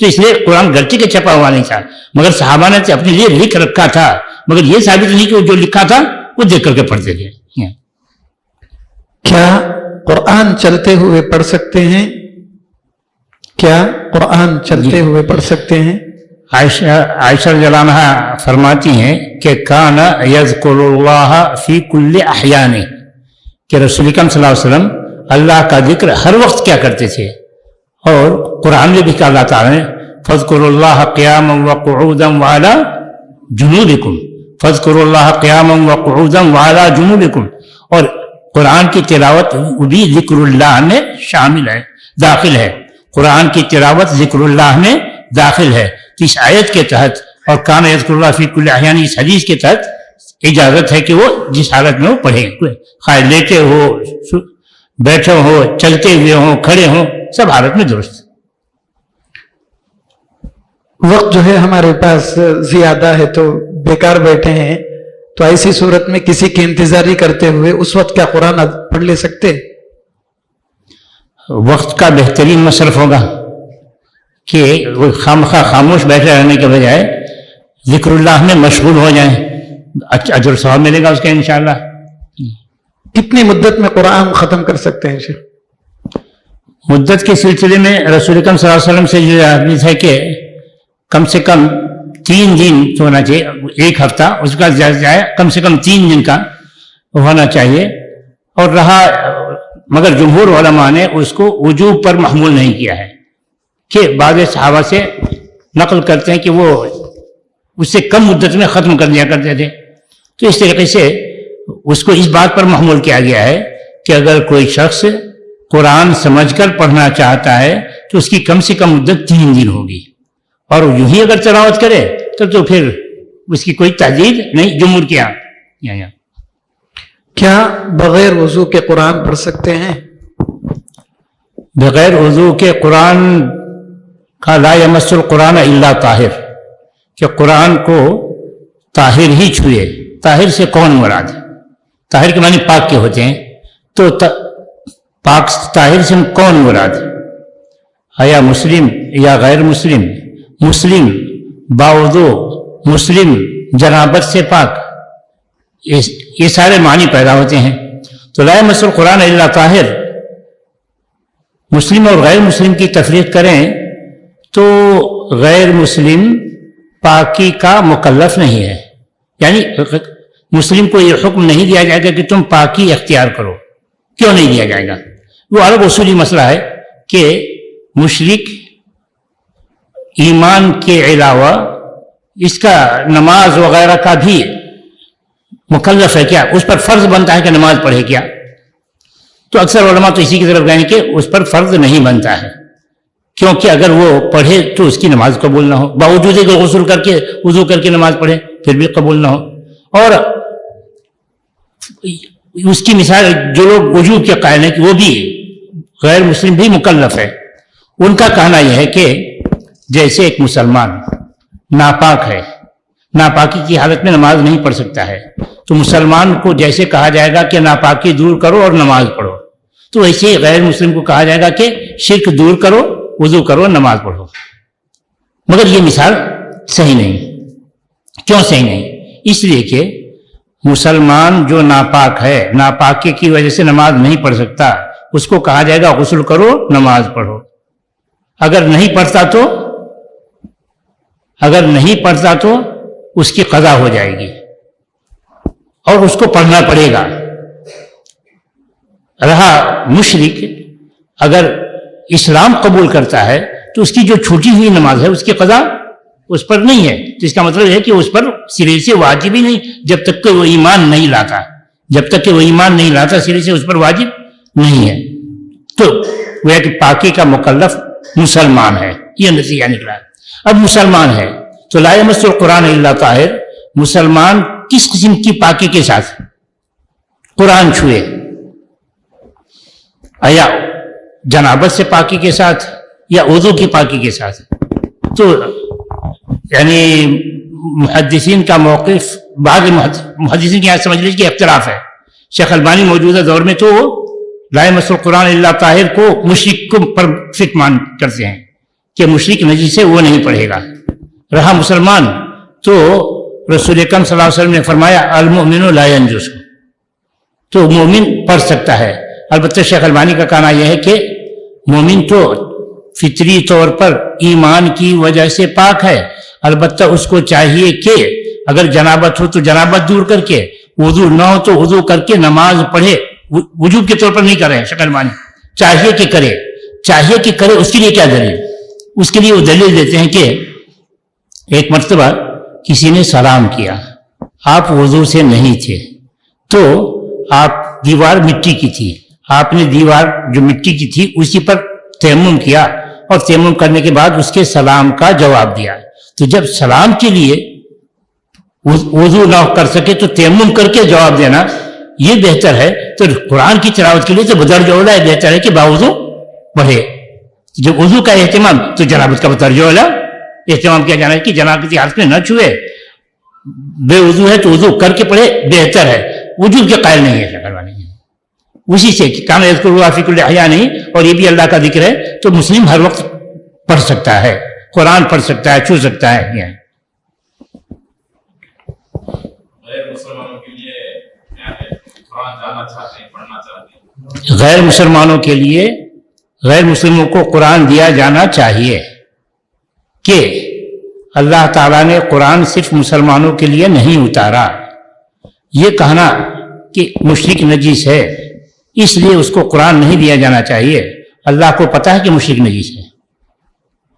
تو اس لیے قرآن گرچہ کے چھپا ہوا نہیں تھا، مگر صحابہ نے اپنے لیے لکھ رکھا تھا، مگر یہ ثابت نہیں کہ وہ جو لکھا تھا وہ دیکھ کر کے پڑھتے تھے۔ کیا قرآن چلتے ہوئے پڑھ سکتے ہیں؟ کیا قرآن چلتے ہوئے پڑھ سکتے ہیں؟ عائشہ رضی اللہ عنہا فرماتی ہیں کہ کان یذکر اللہ فی کل احیان، کہ رسول اکرم صلی اللہ علیہ وسلم اللہ کا ذکر ہر وقت کیا کرتے تھے، اور قرآن میں بھی کہا اللہ تعالیٰ نے فاذکروا اللہ قیاما وقعودا وعلی جنوبکم، فاذکروا اللہ قیاما وقعودا وعلی جنوبکم، اور قرآن کی تلاوت بھی ذکر اللہ میں شامل ہے، داخل ہے، قرآن کی تلاوت ذکر اللہ میں داخل ہے۔ تو اس آیت کے تحت اور کان یذکر اللہ فی کل احیان، اس حدیث کے تحت اجازت ہے کہ وہ جس حالت میں وہ پڑھیں، خواہ لیٹے ہو، بیٹھے ہو، چلتے ہوئے ہوں، کھڑے ہوں، سب حالت میں درست۔ وقت جو ہے ہمارے پاس زیادہ ہے تو بیکار بیٹھے ہیں، تو ایسی صورت میں کسی کی انتظاری کرتے ہوئے اس وقت کیا قرآن پڑھ لے سکتے؟ وقت کا بہترین مصرف ہوگا کہ وہ خامخواہ خاموش بیٹھے رہنے کے بجائے ذکر اللہ میں مشغول ہو جائیں، اجر ثواب ملے گا اس کا انشاءاللہ۔ کتنی مدت میں قرآن ختم کر سکتے ہیں شیخ؟ مدت کے سلسلے میں رسول اکرم صلی اللہ علیہ وسلم سے یہ حدیث ہے کہ کم سے کم 3 دن تو ہونا چاہیے، 1 ہفتہ، اس کا زیادہ کم سے کم 3 دن کا ہونا چاہیے۔ اور رہا، مگر جمہور علماء نے اس کو وجوب پر محمول نہیں کیا ہے، کہ بعض صحابہ سے نقل کرتے ہیں کہ وہ اس سے کم مدت میں ختم کر دیا کرتے تھے، تو اس طریقے سے اس کو اس بات پر محمول کیا گیا ہے کہ اگر کوئی شخص قرآن سمجھ کر پڑھنا چاہتا ہے تو اس کی کم سے کم مدت 3 دن ہوگی، اور یوں ہی اگر تلاوت کرے تو پھر اس کی کوئی تحدید نہیں، جمہور کیا۔ کیا بغیر وضو کے قرآن پڑھ سکتے ہیں؟ بغیر وضو کے قرآن کا لا یمس القرآن الا طاہر، کہ قرآن کو طاہر ہی چھوئے۔ طاہر سے کون مراد ہے؟ طاہر کے معنی پاک کے ہوتے ہیں، تو پاک طاہر سے کون مراد ہے؟ یا مسلم یا غیر مسلم، مسلم باوضو، مسلم جنابت سے پاک، یہ سارے معنی پیدا ہوتے ہیں۔ تو لا یمس القرآن الا طاہر، مسلم اور غیر مسلم کی تفریق کریں تو غیر مسلم پاکی کا مکلف نہیں ہے، یعنی مسلم کو یہ حکم نہیں دیا جائے گا کہ تم پاکی اختیار کرو۔ کیوں نہیں دیا جائے گا؟ وہ الگ اصولی مسئلہ ہے کہ مشرک ایمان کے علاوہ اس کا نماز وغیرہ کا بھی مکلف ہے کیا؟ اس پر فرض بنتا ہے کہ نماز پڑھے کیا؟ تو اکثر علماء تو اسی کی طرف گئے کہ اس پر فرض نہیں بنتا ہے، کیونکہ اگر وہ پڑھے تو اس کی نماز قبول نہ ہو، باوجود کہ غسل کر کے وضو کر کے نماز پڑھے پھر بھی قبول نہ ہو۔ اور اس کی مثال جو لوگ وجوب کے قائل ہیں کہ وہ بھی غیر مسلم بھی مکلف ہے، ان کا کہنا یہ ہے کہ جیسے ایک مسلمان ناپاک ہے، ناپاکی کی حالت میں نماز نہیں پڑھ سکتا ہے، تو مسلمان کو جیسے کہا جائے گا کہ ناپاکی دور کرو اور نماز پڑھو، تو ویسے ہی غیر مسلم کو کہا جائے گا کہ شرک دور کرو، وضو کرو، نماز پڑھو۔ مگر یہ مثال صحیح نہیں۔ کیوں صحیح نہیں؟ اس لیے کہ مسلمان جو ناپاک ہے، ناپاکی کی وجہ سے نماز نہیں پڑھ سکتا، اس کو کہا جائے گا غسل کرو، نماز پڑھو۔ اگر نہیں پڑھتا تو اس کی قضا ہو جائے گی اور اس کو پڑھنا پڑے گا۔ رہا مشرک، اگر اسلام قبول کرتا ہے تو اس کی جو چھوٹی ہوئی نماز ہے اس کی قضا اس پر نہیں ہے، تو اس کا مطلب ہے کہ اس پر سرے سے واجب ہی نہیں، جب تک کہ وہ ایمان نہیں لاتا سرے سے اس پر واجب نہیں ہے۔ تو وہ کہ پاکی کا مکلف مسلمان ہے، یہ نتیجہ نکلا۔ اب مسلمان ہے تو لا یمس القرآن الا طاہر، مسلمان کس قسم کی پاکی کے ساتھ قرآن چھوئے؟ یا جنابت سے پاکی کے ساتھ یا وضو کی پاکی کے ساتھ؟ تو یعنی محدثین کا موقف، بعض محدثین کی یہاں سمجھ لیجیے کہ اختلاف ہے۔ شیخ البانی موجودہ دور میں تو لا یمس القرآن الا طاہر کو مشرک کو پر فٹ مان کرتے ہیں، کہ مشرک نجیس ہے وہ نہیں پڑھے گا. رہا مسلمان تو رسول اکرم صلی اللہ علیہ وسلم نے فرمایا المؤمن لا ینجس، تو مومن پڑھ سکتا ہے. البتہ شیخ البانی کا کہنا یہ ہے کہ مومن تو فطری طور پر ایمان کی وجہ سے پاک ہے، البتہ اس کو چاہیے کہ اگر جنابت ہو تو جنابت دور کر کے، وضو نہ ہو تو وضو کر کے نماز پڑھے. وجوب کے طور پر نہیں کر رہے ہیں شیخ البانی، چاہیے کہ کرے. اس کے لیے کیا دلیل؟ اس کے لیے وہ دلیل دیتے ہیں کہ ایک مرتبہ کسی نے سلام کیا، آپ وضو سے نہیں تھے، تو آپ دیوار مٹی کی تھی، آپ نے دیوار جو مٹی کی تھی اسی پر تیمم کیا، اور تیمم کرنے کے بعد اس کے سلام کا جواب دیا. تو جب سلام کے لیے وضو نہ کر سکے تو تیمم کر کے جواب دینا یہ بہتر ہے. تو قرآن کی تلاوت کے لیے تو بدرجہ اولا بہتر ہے کہ باوضو پڑھے. جب وضو کا اہتمام تو جنابت کا بدرجہ اولا اہتمام کیا جانا ہے کہ جنابت کی حالت میں نہ چھوئے. بے وضو ہے تو وضو کر کے پڑھے بہتر ہے، وجوب کے قائل نہیں ہے شکر والے. اسی سے کام یذکر اللہ فی کل احیان نہیں، اور یہ بھی اللہ کا ذکر ہے تو مسلم ہر وقت پڑھ سکتا ہے، قرآن پڑھ سکتا ہے، چھو سکتا ہے. یہ غیر مسلمانوں کے لیے غیر مسلموں کو قرآن دیا جانا چاہیے کہ اللہ تعالیٰ نے قرآن صرف مسلمانوں کے لیے نہیں اتارا. یہ کہنا کہ مشرک نجیس ہے اس لیے اس کو قرآن نہیں دیا جانا چاہیے. اللہ کو پتہ ہے کہ مشرک نجیس ہے،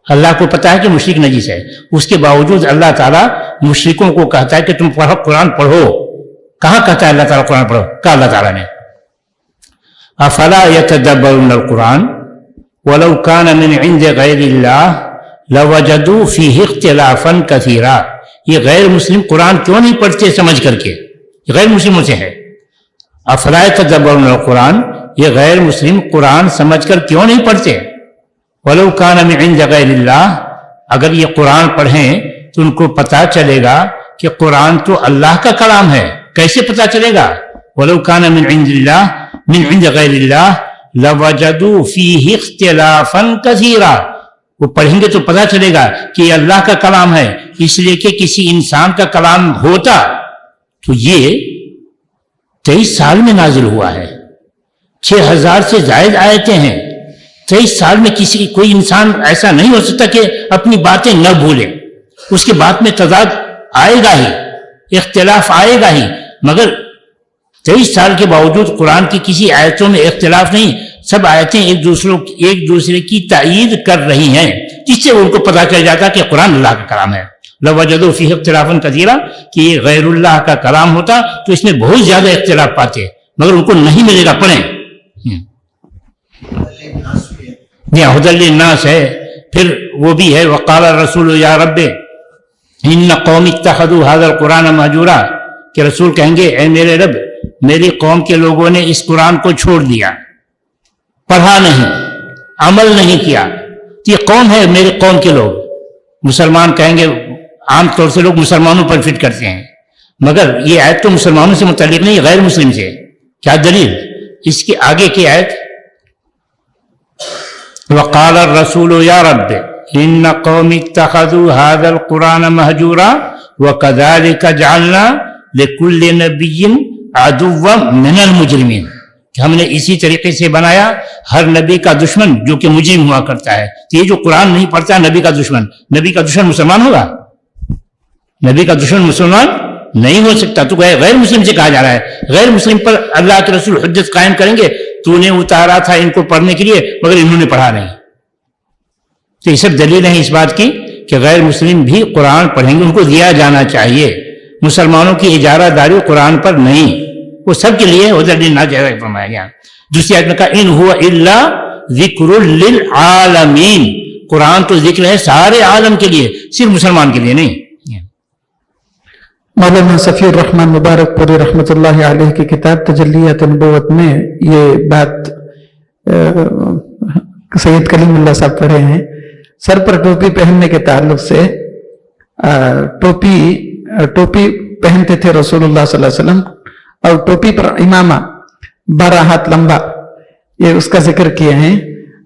اللہ کو پتہ ہے کہ مشرک نجیس ہے، اس کے باوجود اللہ تعالیٰ مشرکوں کو کہتا ہے کہ تم پڑھو، قرآن پڑھو. کہاں کہتا ہے اللہ تعالیٰ قرآن پڑھو؟ کہا اللہ تعالیٰ نے افلا یتدبرون القرآن ولو کان من عند غیر اللہ لوجدوا فیہ اختلافا کثیرا. یہ غیر مسلم قرآن کیوں نہیں پڑھتے سمجھ کر کے؟ یہ غیر مسلموں سے ہے. افلا یتدبرون القرآن، یہ غیر مسلم قرآن سمجھ کر کیوں نہیں پڑھتے؟ ولو کان من عند غیر اللہ، اگر یہ قرآن پڑھیں تو ان کو پتہ چلے گا کہ قرآن تو اللہ کا کلام ہے. کیسے پتہ چلے گا؟ ولو کان من عند اللہ من عند غیر اللہ لوجدوا فیہ اختلافا کثیرا. وہ پڑھیں گے تو پتہ چلے گا کہ یہ اللہ کا کلام ہے. اس لیے کہ کسی انسان کا کلام ہوتا تو یہ 23 سال میں نازل ہوا ہے، 6000 سے زائد آیتیں ہیں. 23 سال میں کوئی انسان ایسا نہیں ہو سکتا کہ اپنی باتیں نہ بھولے. اس کے بات میں تضاد آئے گا ہی، اختلاف آئے گا ہی، مگر 23 سال کے باوجود قرآن کی کسی آیتوں میں اختلاف نہیں. سب آیتیں ایک دوسرے کی تائید کر رہی ہیں، جس سے ان کو پتہ چل جاتا کہ قرآن اللہ کا کلام ہے. لوجدوا فیہ اختلافا کثیرا، کہ یہ غیر اللہ کا کلام ہوتا تو اس میں بہت زیادہ اختلاف پاتے، مگر ان کو نہیں ملے گا. پڑھیں. ہدی للناس ہے، پھر وہ بھی ہے وقال الرسول یا رب ان قوم اتخذوا هذا القرآن مہجورا، کہ رسول کہیں گے اے میرے رب میری قوم کے لوگوں نے اس قرآن کو چھوڑ دیا، پڑھا نہیں، عمل نہیں کیا. یہ قوم ہے میری قوم کے لوگ. مسلمان کہیں گے، عام طور سے لوگ مسلمانوں پر فٹ کرتے ہیں، مگر یہ آیت تو مسلمانوں سے متعلق نہیں، غیر مسلم سے. کیا دلیل؟ اس کے آگے کی آیت وقال الرسول یا رب ان قوم اتخذوا هذا القرآن مہجورا وكذلك جعلنا لكل نبی عدوا من المجرمین، کہ ہم نے اسی طریقے سے بنایا ہر نبی کا دشمن جو کہ مجرم ہوا کرتا ہے. تو یہ جو قرآن نہیں پڑھتا نبی کا دشمن، نبی کا دشمن مسلمان ہوگا؟ نبی کا دشمن مسلمان نہیں ہو سکتا. تو غیر مسلم سے کہا جا رہا ہے، غیر مسلم پر اللہ کے رسول حجت قائم کریں گے تو نے اتارا تھا ان کو پڑھنے کے لیے مگر انہوں نے پڑھا نہیں. تو یہ سب دلیل ہیں اس بات کی کہ غیر مسلم بھی قرآن پڑھیں گے، ان کو دیا جانا چاہیے. مسلمانوں کی اجارہ داری قرآن پر نہیں، وہ سب کے لیے ادھر نہ جائے فرمایا گیا. دوسری آیت میں کہا ان هو الا ذکر للعالمین، قرآن تو ذکر ہے سارے عالم کے لیے، صرف مسلمان کے لیے نہیں. مولانا صفی الرحمن مبارک پوری رحمۃ اللہ علیہ کی کتاب تجلیات نبوت میں یہ بات سید کلیم اللہ صاحب پڑھے ہیں. سر پر ٹوپی پہننے کے تعلق سے ٹوپی پہنتے تھے رسول اللہ صلی اللہ علیہ وسلم، اور ٹوپی پر امامہ 12 ہاتھ لمبا، یہ اس کا ذکر کیے ہیں.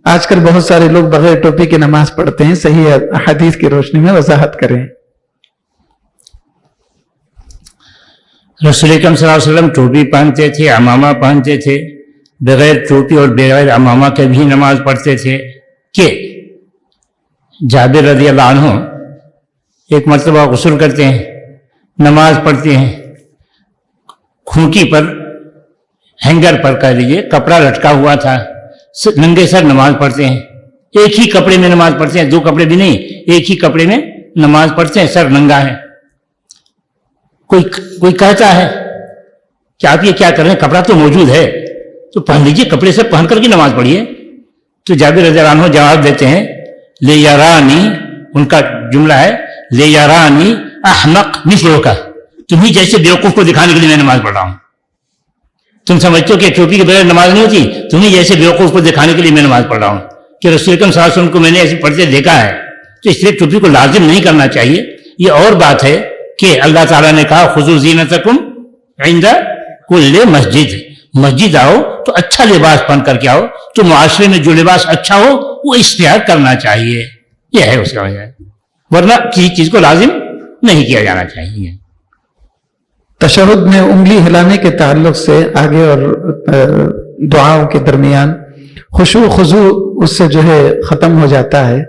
آج کل بہت سارے لوگ بغیر ٹوپی کی نماز پڑھتے ہیں، صحیح حدیث کی روشنی میں وضاحت کریں۔ رسول اکرم صلی اللہ علیہ وسلم ٹوپی پہنتے تھے، امامہ پہنتے تھے، بغیر ٹوپی اور بغیر امامہ کے بھی نماز پڑھتے تھے کہ جابر رضی اللہ عنہ ایک مرتبہ غسل کرتے ہیں، نماز پڑھتے ہیں، کھونٹی پر ہینگر پر کہہ لیجیے کپڑا لٹکا ہوا تھا، ننگے سر نماز پڑھتے ہیں، ایک ہی کپڑے میں نماز پڑھتے ہیں، دو کپڑے بھی نہیں، ایک ہی کپڑے میں نماز پڑھتے ہیں، سر ننگا ہے۔ کوئی کہتا ہے کہ آپ یہ کیا کر رہے ہیں، کپڑا تو موجود ہے تو پہن لیجیے، کپڑے سے پہن کر کے نماز پڑھیے۔ تو جابر رضی اللہ عنہ جواب دیتے ہیں لے یارانی، ان کا جملہ ہے لے یارانی احمق مثلوں کا، تمہیں جیسے بیوقوف کو دکھانے کے لیے میں نماز پڑھ رہا ہوں۔ تم سمجھتے ہو کہ ٹوپی کے بغیر نماز نہیں ہوتی، تمہیں جیسے بیوقوف کو دکھانے کے لیے میں نماز پڑھ رہا ہوں کہ رسول اکرم صلی اللہ علیہ وسلم کو میں نے ایسے پڑھتے دیکھا ہے، تو اس لیے ٹوپی کو لازم نہیں کرنا چاہیے۔ یہ اور بات ہے کہ اللہ تعالیٰ نے کہا خذوا زینتکم عند کل مسجد، مسجد آؤ تو اچھا لباس پہن کر کے آؤ، تو معاشرے میں جو لباس اچھا ہو وہ اختیار کرنا چاہیے، یہ ہے اس کا وجہ، ورنہ کسی چیز کو لازم نہیں کیا جانا چاہیے۔ تشہد میں انگلی ہلانے کے تعلق سے آگے اور دعاؤں کے درمیان خشوع خضوع اس سے جو ہے ختم ہو جاتا ہے،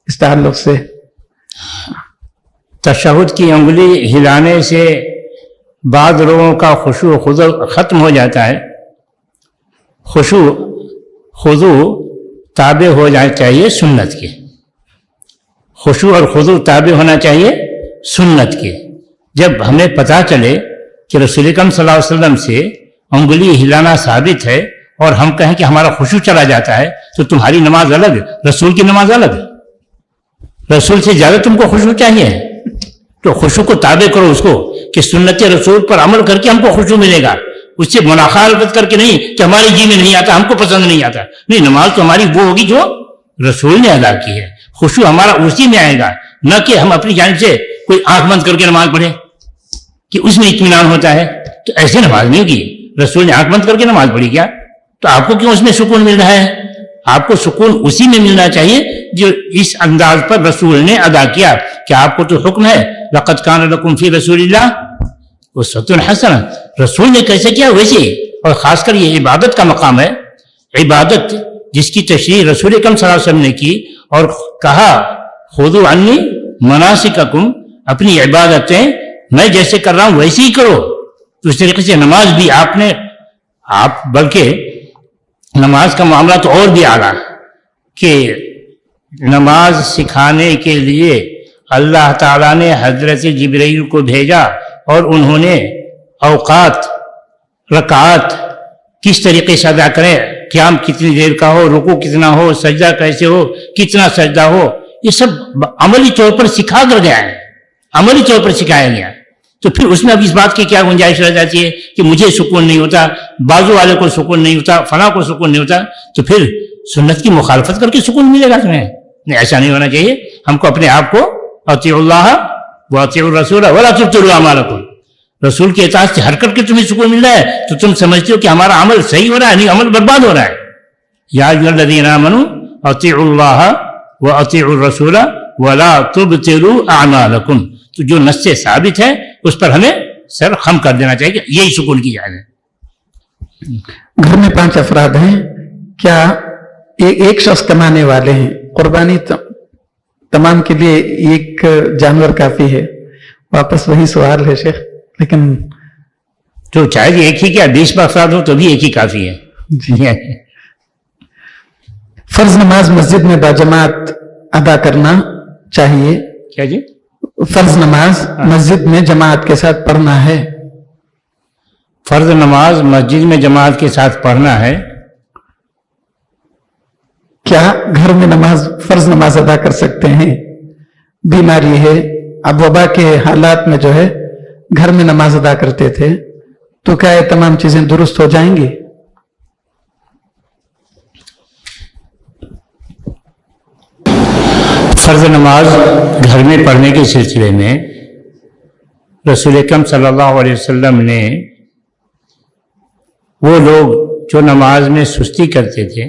اس تعلق سے تشہد کی انگلی ہلانے سے بعض لوگوں کا خشوع خضوع ختم ہو جاتا ہے۔ خشوع خضوع تابع ہو جانا چاہیے سنت کے، خشوع اور خضوع تابع ہونا چاہیے سنت کے۔ جب ہمیں پتہ چلے کہ رسول اکرم صلی اللہ علیہ وسلم سے انگلی ہلانا ثابت ہے اور ہم کہیں کہ ہمارا خشوع چلا جاتا ہے، تو تمہاری نماز الگ، رسول کی نماز الگ، رسول سے زیادہ تم کو خشوع چاہیے، تو خشوع کو تابع کرو اس کو کہ سنت رسول پر عمل کر کے ہم کو خشوع ملے گا، اس سے مخالفت کر کے نہیں کہ ہماری جی میں نہیں آتا، ہم کو پسند نہیں آتا، نہیں، نماز تو ہماری وہ ہوگی جو رسول نے ادا کی ہے، خشوع ہمارا اسی میں آئے گا، نہ کہ ہم اپنی جانب سے کوئی آنکھ بند کر کے نماز پڑھیں کہ اس میں اطمینان ہوتا ہے، تو ایسے نماز نہیں ہوگی۔ رسول نے آنکھ بند کر کے نماز پڑھی کیا، تو آپ کو کیوں اس میں سکون مل رہا ہے؟ آپ کو سکون اسی میں ملنا چاہیے جو اس انداز پر رسول نے ادا کیا، کہ آپ کو تو حکم ہے لقد کان لکم فی رسول اللہ اسوۃ حسنہ، رسول نے کیسے کیا ویسے، اور خاص کر یہ عبادت کا مقام ہے، عبادت جس کی تشریح رسول اکرم صلی اللہ علیہ وسلم نے کی اور کہا خذوا عنی مناسککم، اپنی عبادتیں میں جیسے کر رہا ہوں ویسے ہی کرو۔ تو اس طریقے سے نماز بھی آپ بلکہ نماز کا معاملہ تو اور بھی اعلیٰ کہ نماز سکھانے کے لیے اللہ تعالیٰ نے حضرت جبرائیل کو بھیجا اور انہوں نے اوقات، رکعات کس طریقے سے ادا کریں، قیام کتنی دیر کا ہو، رکوع کتنا ہو، سجدہ کیسے ہو، کتنا سجدہ ہو، یہ سب عملی طور پر سکھا کر گیا ہے، عملی طور پر سکھایا گیا۔ تو پھر اس میں اب اس بات کی کیا گنجائش رہ جاتی ہے کہ مجھے سکون نہیں ہوتا، بازو والے کو سکون نہیں ہوتا، فلاں کو سکون نہیں ہوتا، تو پھر سنت کی مخالفت کر کے سکون ملے گا تمہیں؟ نہیں، ایسا نہیں ہونا چاہیے۔ ہم کو اپنے آپ کو اطیعوا اللہ واطیعوا الرسول ولا تبطلوا اعمالکم، رسول کے اطاعت سے ہٹ کر کے تمہیں سکون مل رہا ہے تو تم سمجھتے ہو کہ ہمارا عمل صحیح ہو رہا ہے، نہیں، عمل برباد ہو رہا ہے۔ یا ایھا الذین آمنوا اطیعوا اللہ واطیعوا الرسول ولا تبطلوا اعمالکم، تو جو نص سے ثابت ہے اس پر ہمیں سر خم کر دینا چاہیے کہ یہی سکون کی جائے ہے۔ گھر میں 5 افراد ہیں، کیا ایک شخص کمانے والے ہیں، قربانی تمام کے لیے ایک جانور کافی ہے؟ واپس وہی سوال ہے شیخ، لیکن تو چاہے ایک ہی کیا 20 افراد ہو تو بھی ایک ہی کافی ہے جی۔ فرض نماز مسجد میں باجماعت ادا کرنا چاہیے؟ کیا جی؟ فرض نماز مسجد میں جماعت کے ساتھ پڑھنا ہے؟ فرض نماز مسجد میں جماعت کے ساتھ پڑھنا ہے۔ کیا گھر میں فرض نماز ادا کر سکتے ہیں؟ بیماری ہے، اب وبا کے حالات میں جو ہے گھر میں نماز ادا کرتے تھے، تو کیا یہ تمام چیزیں درست ہو جائیں گی؟ فرض نماز گھر میں پڑھنے کے سلسلے میں رسول اکرم صلی اللہ علیہ وسلم نے وہ لوگ جو نماز میں سستی کرتے تھے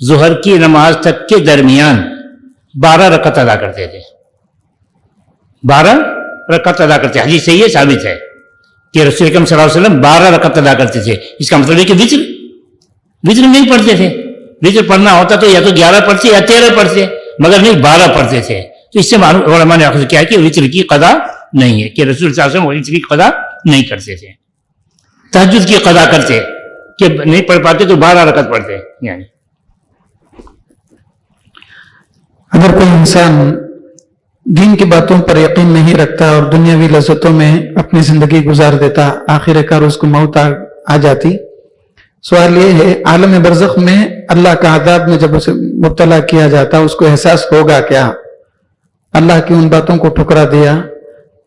ظہر کی نماز تک کے درمیان 12 رکعت ادا کرتے تھے. 12 رکعت ادا کرتے. حدیث صحیح ہے، ثابت ہے کہ رسول اکرم صلی اللہ علیہ وسلم 12 رکعت ادا کرتے تھے. اس کا مطلب ہے کہ وتر نہیں پڑھتے تھے. وتر پڑھنا ہوتا تو یا تو 11 پڑھتے یا 13 پڑھتے، مگر نہیں 12 پڑھتے تھے. تو اس سے علماء نے اخذ کیا کہ وتر کی قضا نہیں ہے، کہ رسول صلی اللہ علیہ وسلم وتر کی قضا نہیں کرتے تھے. تہجد کی قضا کرتے کہ نہیں پڑھ پاتے تو 12 رکعت پڑھتے. یعنی اگر کوئی انسان دین کی باتوں پر یقین نہیں رکھتا اور دنیاوی لذتوں میں اپنی زندگی گزار دیتا، آخر کار اس کو موت آ جاتی. سوال یہ ہے، عالم برزخ میں اللہ کا عذاب میں جب اسے مبتلا کیا جاتا اس کو احساس ہوگا کیا؟ اللہ کی ان باتوں کو ٹھکرا دیا،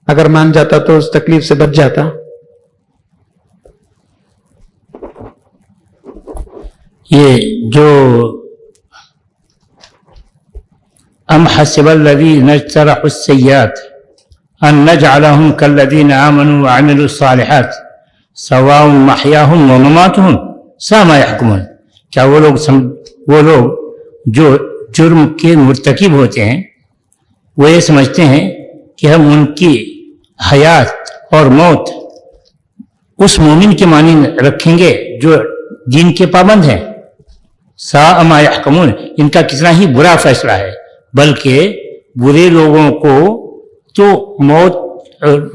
اگر مان جاتا تو اس تکلیف سے بچ جاتا. یہ جو ام حسب الذین اجترحوا السیئات ان نجعلهم كالذین آمنوا وعملوا الصالحات سواء محیاهم ومماتهم ساء ما يحکمون. کیا وہ لوگ جو جرم کے مرتکب ہوتے ہیں وہ یہ سمجھتے ہیں کہ ہم ان کی حیات اور موت اس مومن کے مانند رکھیں گے جو دین کے پابند ہیں. ساء ما يحکمون، ان کا کتنا ہی برا فیصلہ ہے. بلکہ برے لوگوں کو تو موت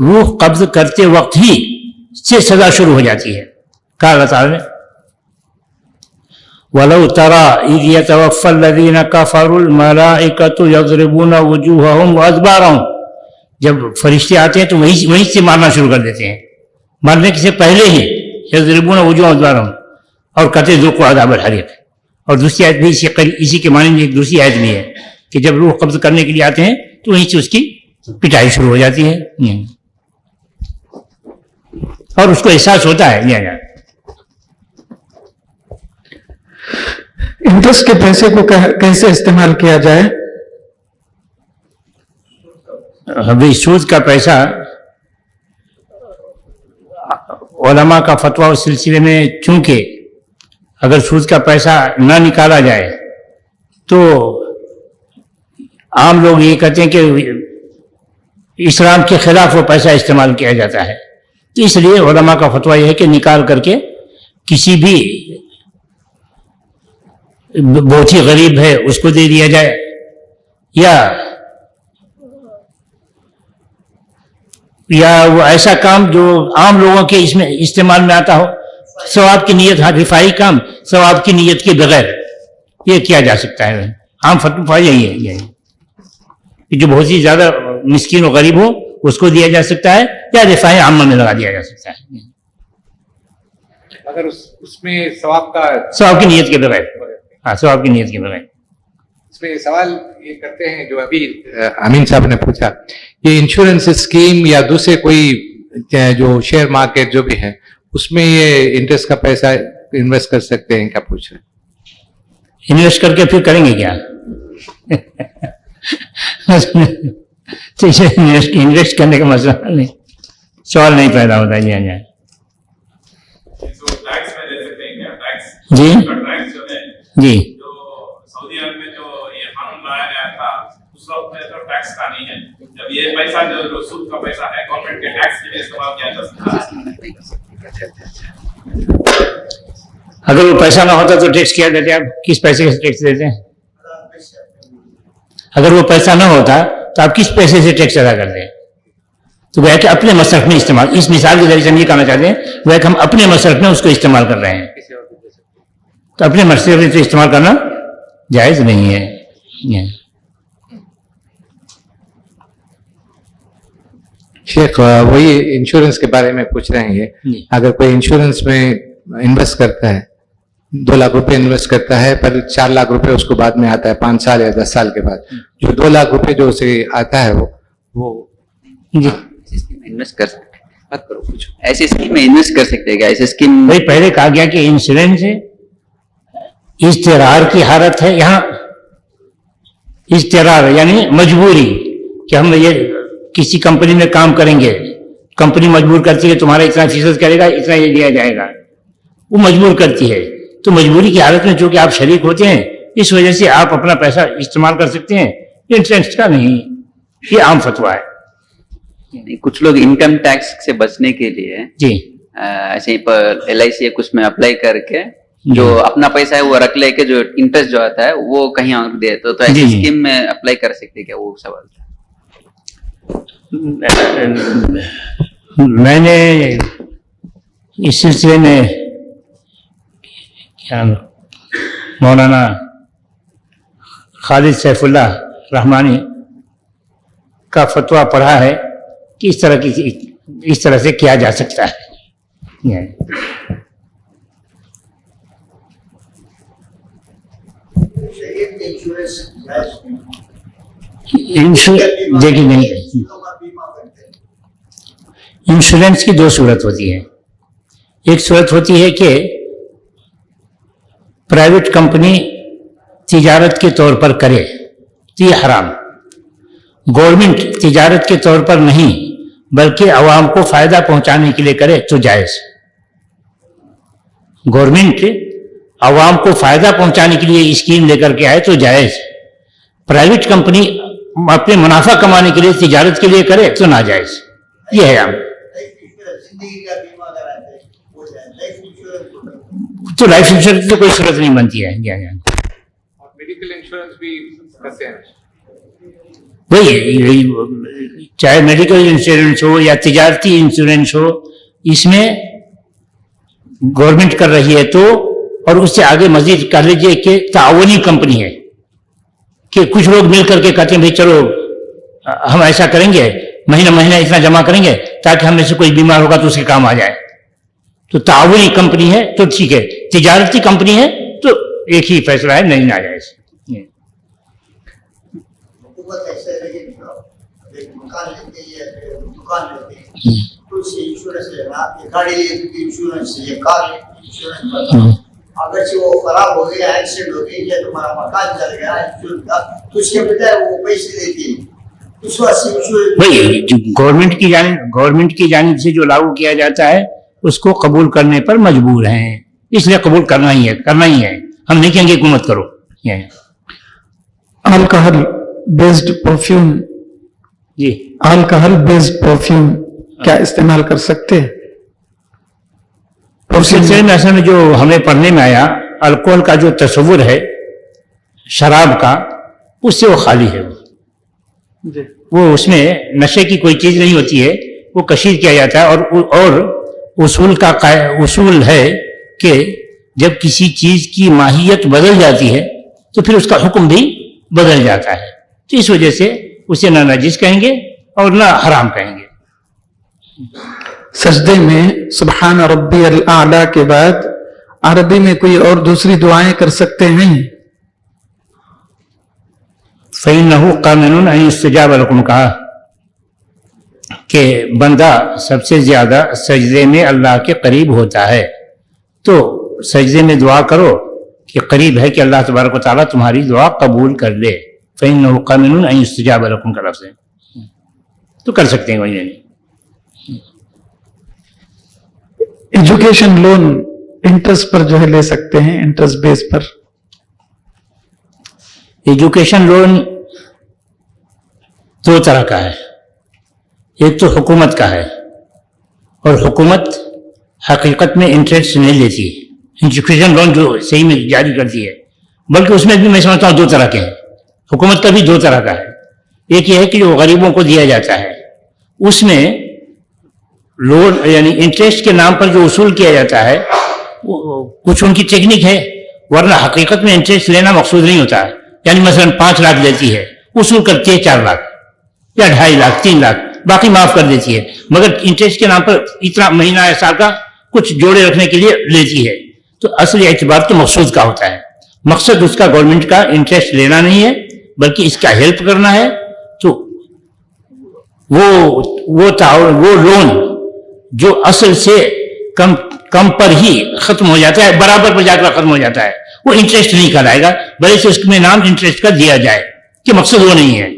روح قبض کرتے وقت ہی سے سزا شروع ہو جاتی ہے. کہا اللہ تعالیٰ نے وَلَوْ تَرَى إِذْ يَتَوَفَّى الَّذِينَ كَفَرُوا الْمَلَائِكَةُ يَضْرِبُونَ وُجُوهَهُمْ وَأَدْبَارَهُم. جب فرشتے آتے ہیں تو وہیں سے مارنا شروع کر دیتے ہیں، مرنے سے پہلے ہی. يَضْرِبُونَ وُجُوهَهُمْ وَأَدْبَارَهُم، اور کہتے ذُوقُوا عَذَابَ الْحَرِيقِ. اور دوسری آیت بھی اسی کے معنی میں ایک دوسری آیت بھی ہے کہ جب روح قبض کرنے کے لیے آتے ہیں تو وہیں سے اس کی پٹائی شروع ہو جاتی ہے اور اس کو احساس ہوتا ہے. انٹرسٹ کے پیسے کو کیسے استعمال کیا جائے؟ ابھی سود کا پیسہ علماء کا فتویٰ اس سلسلے میں چونکہ اگر سود کا پیسہ نہ نکالا جائے تو عام لوگ یہ کہتے ہیں کہ اسلام کے خلاف وہ پیسہ استعمال کیا جاتا ہے. تو اس لیے علماء کا فتویٰ یہ ہے کہ نکال کر کے کسی بھی بہت ہی غریب ہے اس کو دے دیا جائے، یا وہ ایسا کام جو عام لوگوں کے اس میں استعمال میں آتا ہو، ثواب کی نیت، رفاہی کام ثواب کی نیت کے بغیر یہ کیا جا سکتا ہے. عام فتویٰ یہی ہے کہ جو بہت ہی زیادہ مسکین و غریب ہو اس کو دیا جا سکتا ہے یا رفاہی عامہ میں لگا دیا جا سکتا ہے، اگر اس میں ثواب کی نیت کے بغیر. ہاں، ثواب کی نیت کے بغیر. اس میں سوال یہ کرتے ہیں جو ابھی امین صاحب نے پوچھا، یہ انشورنس اسکیم یا دوسرے کوئی جو شیئر مارکیٹ جو بھی ہے اس میں یہ انٹرسٹ کا پیسہ انویسٹ کر سکتے ہیں کیا؟ پوچھ رہے ہیں. انویسٹ کر کے پھر کریں گے کیا؟ انویسٹ کرنے کا مسئلہ نہیں، سوال نہیں پیدا ہوتا. جی ہاں جی جی جو سعودی عرب میں جو یہ قانون لایا گیا تھا اس وقت میں تو ٹیکس کا نہیں ہے. جب یہ پیسہ جو سود کا پیسہ ہے گورنمنٹ کے ٹیکس کے لیے استعمال کیا جا سکتا ہے. اگر وہ پیسہ نہ ہوتا تو ٹیکس کیا دیتے؟ آپ کس پیسے سے ٹیکس دیتے ہیں؟ اگر وہ پیسہ نہ ہوتا تو آپ کس پیسے سے ٹیکس ادا کرتے ہیں؟ تو وہ ہے کہ اپنے مصرف میں استعمال، اس مثال کے ذریعے سے ہم یہ کہنا چاہتے ہیں وہ ہے کہ ہم اپنے مصرف میں اس کو استعمال کر رہے ہیں، تو اپنے مصرف میں استعمال کرنا جائز نہیں ہے. شیخ وہی انشورنس کے بارے میں پوچھ رہے ہیں، اگر کوئی انشورنس میں انویسٹ کرتا ہے 2 لاکھ روپے انویسٹ کرتا ہے، پر 4 لاکھ روپے اس کو بعد میں آتا ہے 5 سال یا 10 سال کے بعد، جو 2 لاکھ روپے جو اسے آتا ہے وہ جی انویسٹ کر سکتے ہیں. بات کرو کچھ ایسی اسکیم میں انویسٹ کر سکتے ہیں کیا؟ ایسی اسکیم بھائی پہلے کہا گیا کہ انشورنس اضطرار کی حالت ہے. یہاں اضطرار یعنی مجبوری کہ ہم یہ کسی کمپنی میں کام کریں گے، کمپنی مجبور کرتی ہے تمہارا اتنا فیصد کرے گا، اتنا یہ دیا جائے گا، وہ مجبور کرتی ہے. تو مجبوری کی حالت میں چونکہ آپ شریک ہوتے ہیں اس وجہ سے آپ اپنا پیسہ استعمال کر سکتے ہیں, انٹرسٹ کا نہیں. یہ عام فتویٰ ہے. کچھ لوگ انکم ٹیکس سے بچنے کے لیے جی ایسے ہی LIC یا کچھ میں اپلائی کر کے جو اپنا پیسہ ہے وہ رکھ لے کے جو انٹرسٹ جو آتا ہے وہ کہیں اور دے, تو ایسی اسکیم میں اپلائی کر سکتے کیا, وہ سوال تھا. میں نے اس سلسلے میں کیا مولانا خالد سیف اللہ رحمانی کا فتویٰ پڑھا ہے کہ اس طرح سے کیا جا سکتا ہے. دیکھیے نہیں, انشورنس کی دو صورت ہوتی ہے. ایک صورت ہوتی ہے کہ پرائیویٹ کمپنی تجارت کے طور پر کرے تو یہ حرام. گورنمنٹ تجارت کے طور پر نہیں بلکہ عوام کو فائدہ پہنچانے کے لیے کرے تو جائز. گورنمنٹ عوام کو فائدہ پہنچانے کے لیے اسکیم لے کر کے آئے تو جائز. پرائیویٹ کمپنی اپنے منافع کمانے کے لیے تجارت کے لیے کرے تو ناجائز. یہ ہے عام. تو لائف انشورنس کی تو کوئی صورت نہیں بنتی ہے. اور میڈیکل انشورنس بھی کرتے ہیں وہی, چاہے میڈیکل انشورنس ہو یا تجارتی انشورنس ہو, اس میں گورنمنٹ کر رہی ہے تو, اور اس سے آگے مزید کر لیجئے کہ تعاونی کمپنی ہے کہ کچھ لوگ مل کر کے کہتے ہیں بھائی چلو ہم ایسا کریں گے, مہینہ اتنا جمع کریں گے تاکہ ہم میں سے کوئی بیمار ہوگا تو اس کے کام آ جائے. تو تعاونی کمپنی ہے تو ٹھیک ہے. تجارتی کمپنی ہے تو ایک ہی فیصلہ ہے, نہیں ناجائز. اگر وہ خراب ہو گیا, ایکسیڈنٹ ہو گئی یا تمہارا مکان جل گیا تو اس کے بجائے وہ پیسے دیتی ہے. بھائی گورنمنٹ کی جانب سے جو لاگو کیا جاتا ہے اس کو قبول کرنے پر مجبور ہیں, اس لیے قبول کرنا ہی ہے. ہم نہیں کہیں گے حکومت کرو. الکحل بیسڈ پرفیوم, جی الکحل بیسڈ پرفیوم کیا استعمال کر سکتے ہیں؟ اس سلسلے میں اصل میں جو ہمیں پڑھنے میں آیا, الکوہل کا جو تصور ہے شراب کا, اس سے وہ خالی ہے. وہ اس میں نشے کی کوئی چیز نہیں ہوتی ہے, وہ کشید کیا جاتا ہے. اور اصول ہے کہ جب کسی چیز کی ماہیت بدل جاتی ہے تو پھر اس کا حکم بھی بدل جاتا ہے. تو اس وجہ سے اسے نہ نجس کہیں گے اور نہ حرام کہیں گے. سجدے میں سبحان ربی الاعلی کے بعد عربی میں کوئی اور دوسری دعائیں کر سکتے ہیں؟ فَإِنَّهُ قَامِنٌ أَن يُسْتَجَابَ لَكُمْ کہا کہ بندہ سب سے زیادہ سجدے میں اللہ کے قریب ہوتا ہے, تو سجدے میں دعا کرو کہ قریب ہے کہ اللہ تبارک و تعالیٰ تمہاری دعا قبول کر لے. فَإِنَّهُ قَامِنٌ أَن يُسْتَجَابَ لَكُمْ کا لفظ ہے, تو کر سکتے ہیں. وہی نہیں. ایجوکیشن لون انٹرسٹ پر جو ہے لے سکتے ہیں, انٹرسٹ بیس پر. ایجوکیشن لون دو طرح کا ہے. ایک تو حکومت کا ہے, اور حکومت حقیقت میں انٹرسٹ نہیں لیتی ہے. ایجوکیشن لون جو صحیح میں جاری کرتی ہے, بلکہ اس میں بھی میں سمجھتا ہوں دو طرح کے ہیں. حکومت کا بھی دو طرح کا ہے. ایک یہ ہے کہ جو غریبوں کو دیا جاتا ہے, اس میں لون یعنی انٹرسٹ کے نام پر جو وصول کیا جاتا ہے کچھ ان کی ٹیکنیک ہے, ورنہ حقیقت میں انٹرسٹ لینا مقصود نہیں ہوتا ہے. یعنی مثلا 5 لاکھ دیتی ہے, وصول کرتی ہے 4 لاکھ یا 2.5 لاکھ 3 لاکھ, باقی معاف کر دیتی ہے, مگر انٹرسٹ کے نام پر اتنا مہینہ یا سال کا کچھ جوڑے رکھنے کے لیے لیتی ہے. تو اصل اعتبار تو مقصود کا ہوتا ہے. مقصد اس کا گورنمنٹ کا انٹرسٹ لینا نہیں ہے بلکہ اس کا ہیلپ کرنا ہے. تو وہ لون جو اصل سے کم پر ہی ختم ہو جاتا ہے, برابر پر جا کر ختم ہو جاتا ہے, وہ انٹرسٹ نہیں کہلائے گا, بھلے سے اس میں نام انٹرسٹ کا دیا جائے کہ مقصد وہ نہیں ہے.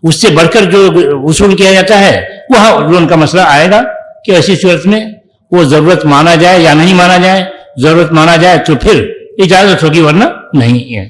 اس سے بڑھ کر جو وصول کیا جاتا ہے وہاں لون کا مسئلہ آئے گا کہ ایسی صورت میں وہ ضرورت مانا جائے یا نہیں مانا جائے. ضرورت مانا جائے تو پھر اجازت ہوگی, ورنہ نہیں ہے.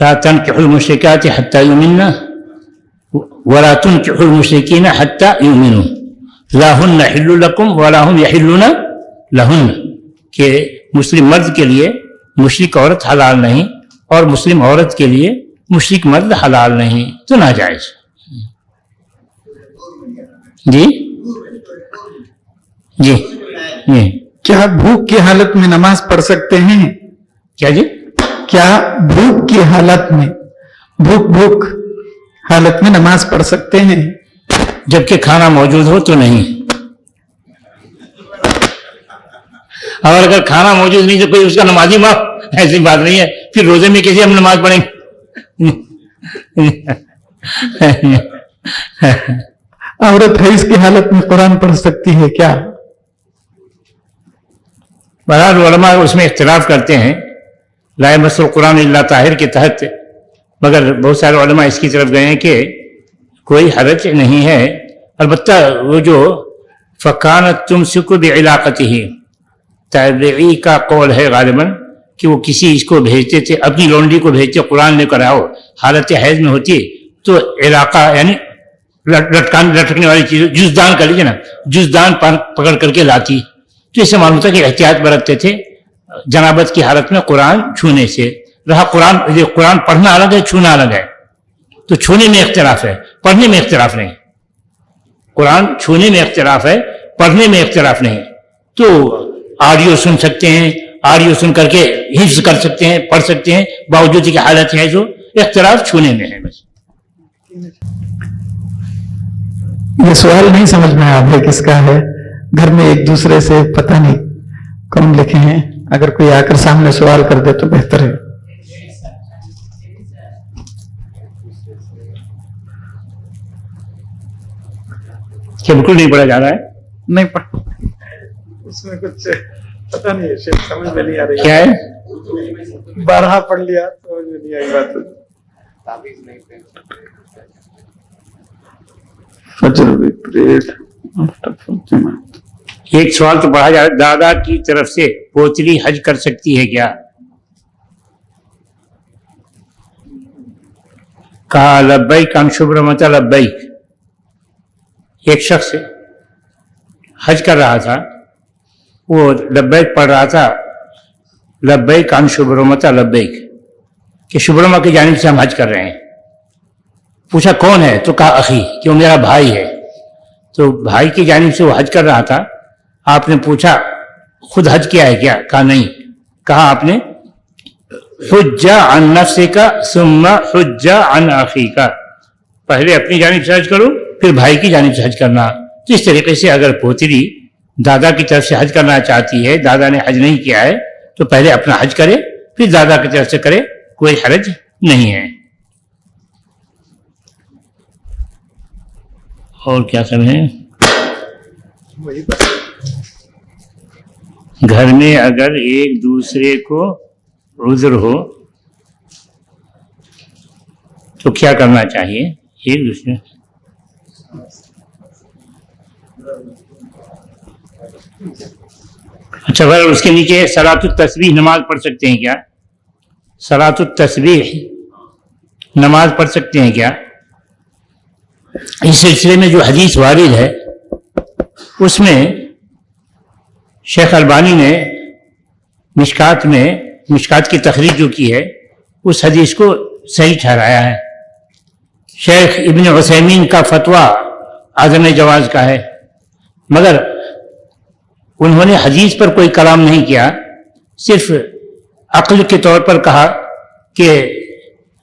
لا تنكحوا المشركات حتى يؤمنن ولا تنكحوا المشركين حتى يؤمنوا لا هن حل لكم ولا هم يحلون لهن کہ مسلم مرد کے لیے مشرک عورت حلال نہیں اور مسلم عورت کے لیے مشرک مرد حلال نہیں، تو ناجائز. جی جی جی کیا بھوک کی حالت میں نماز پڑھ سکتے ہیں؟ کیا جی؟ کیا بھوک کی حالت میں بھوک حالت میں نماز پڑھ سکتے ہیں؟ جبکہ کھانا موجود ہو تو نہیں، اور اگر کھانا موجود نہیں تو کوئی اس کا نمازی معاف، ایسی بات نہیں ہے. پھر روزے میں کیسے ہم نماز پڑھیں گے؟ عورت حیض کی حالت میں قرآن پڑھ سکتی ہے کیا؟ بہرحال علماء اس میں اختلاف کرتے ہیں لا یمس القرآن الا طاہر کے تحت، مگر بہت سارے علماء اس کی طرف گئے ہیں کہ کوئی حرج نہیں ہے. البتہ وہ جو فکانت تمسک بعلاقتہ، تابعی کا قول ہے غالباً کہ وہ کسی اس کو بھیجتے تھے، اپنی لونڈی کو بھیجتے قرآن لے کر آؤ، حالت حیض میں ہوتی تو علاقہ یعنی لٹکنے والی چیز، جزدان کر لیجیے نا، جزدان پکڑ کر کے لاتی، تو اس سے معلوم ہوتا کہ احتیاط برتتے تھے جنابت کی حالت میں قرآن چھونے سے. رہا قرآن پڑھنا الگ ہے، چھونا الگ ہے، تو چھونے میں اختلاف ہے، پڑھنے میں اختلاف نہیں. قرآن چھونے میں اختلاف ہے، پڑھنے میں اختلاف نہیں. تو آڈیو سن سکتے ہیں، آڈیو سن کر کے حفظ کر سکتے ہیں، پڑھ سکتے ہیں، باوجود کی حالت ہے جو اختلاف چھونے میں ہے. بس یہ سوال نہیں سمجھ میں آیا کس کا ہے، گھر میں ایک دوسرے سے پتہ نہیں کون لکھے ہیں، اگر کوئی آ کر سامنے سوال کر دے تو بہتر ہے. کہ بالکل نہیں پڑھا جا رہا ہے؟ نہیں پڑھ، اس میں کچھ پتہ نہیں ہے، شیخ سمجھ میں نہیں آ رہی کیا ہے؟ 12 پڑھ لیا سمجھ میں نہیں آئی بات. فجر ایک سوال تو پڑھا جا رہا ہے، دادا کی طرف سے پوتری حج کر سکتی ہے کیا؟ کہا لبیک ان شبرمۃ لبیک. ایک شخص حج کر رہا تھا، وہ لبیک پڑھ رہا تھا، لبیک ان شبرمۃ لبیک، کہ شبرما کی جانب سے ہم حج کر رہے ہیں. پوچھا کون ہے؟ تو کہا اخی، کہ وہ میرا بھائی ہے. تو بھائی کی جانب سے وہ حج کر رہا تھا. آپ نے پوچھا خود حج کیا ہے کیا؟ کہا نہیں. کہا آپ نے حج عن نفسک ثم حج عن اخیک، پہلے اپنی جانب سے حج کرو پھر بھائی کی جانب سے حج کرنا. تو اس طریقے سے اگر پوتری دادا کی طرف سے حج کرنا چاہتی ہے، دادا نے حج نہیں کیا ہے، تو پہلے اپنا حج کرے پھر دادا کی طرف سے کرے، کوئی حرج نہیں ہے. اور کیا سب ہے؟ گھر میں اگر ایک دوسرے کو عذر ہو تو کیا کرنا چاہیے؟ ایک دوسرے اچھا، اگر اس کے نیچے صلاۃ التسبیح نماز پڑھ سکتے ہیں کیا؟ صلاۃ التسبیح نماز پڑھ سکتے ہیں کیا؟ اس سلسلے میں جو حدیث وارد ہے اس میں شیخ البانی نے مشکات کی تخریج جو کی ہے اس حدیث کو صحیح ٹھہرایا ہے. شیخ ابن عثیمین کا فتویٰ عدم جواز کا ہے، مگر انہوں نے حدیث پر کوئی کلام نہیں کیا، صرف عقل کے طور پر کہا کہ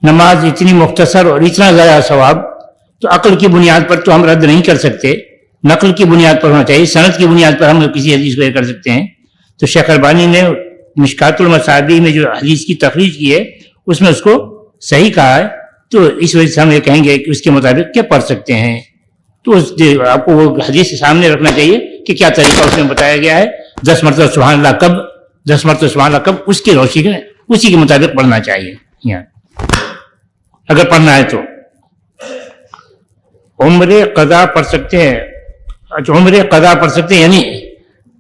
نماز اتنی مختصر اور اتنا زیادہ ثواب، تو عقل کی بنیاد پر تو ہم رد نہیں کر سکتے، نقل کی بنیاد پر ہونا چاہیے، سند کی بنیاد پر ہم کسی حدیث کو یہ کر سکتے ہیں. تو شیخ البانی نے مشکات المصابیح میں جو حدیث کی تخریج کی ہے اس میں اس کو صحیح کہا ہے. تو اس وجہ سے ہم یہ کہیں گے کہ اس کے مطابق کیا پڑھ سکتے ہیں. تو آپ کو وہ حدیث سامنے رکھنا چاہیے کہ کیا طریقہ اس میں بتایا گیا ہے. 10 مرتبہ سبحان اللہ کب، 10 مرتبہ سبحان اللہ کب، اس کی روشنی میں اسی کے مطابق پڑھنا چاہیے یہاں اگر پڑھنا ہے. تو عمر قضا پڑھ سکتے ہیں. اچھا، عمر قضا پڑھ سکتے ہیں، یعنی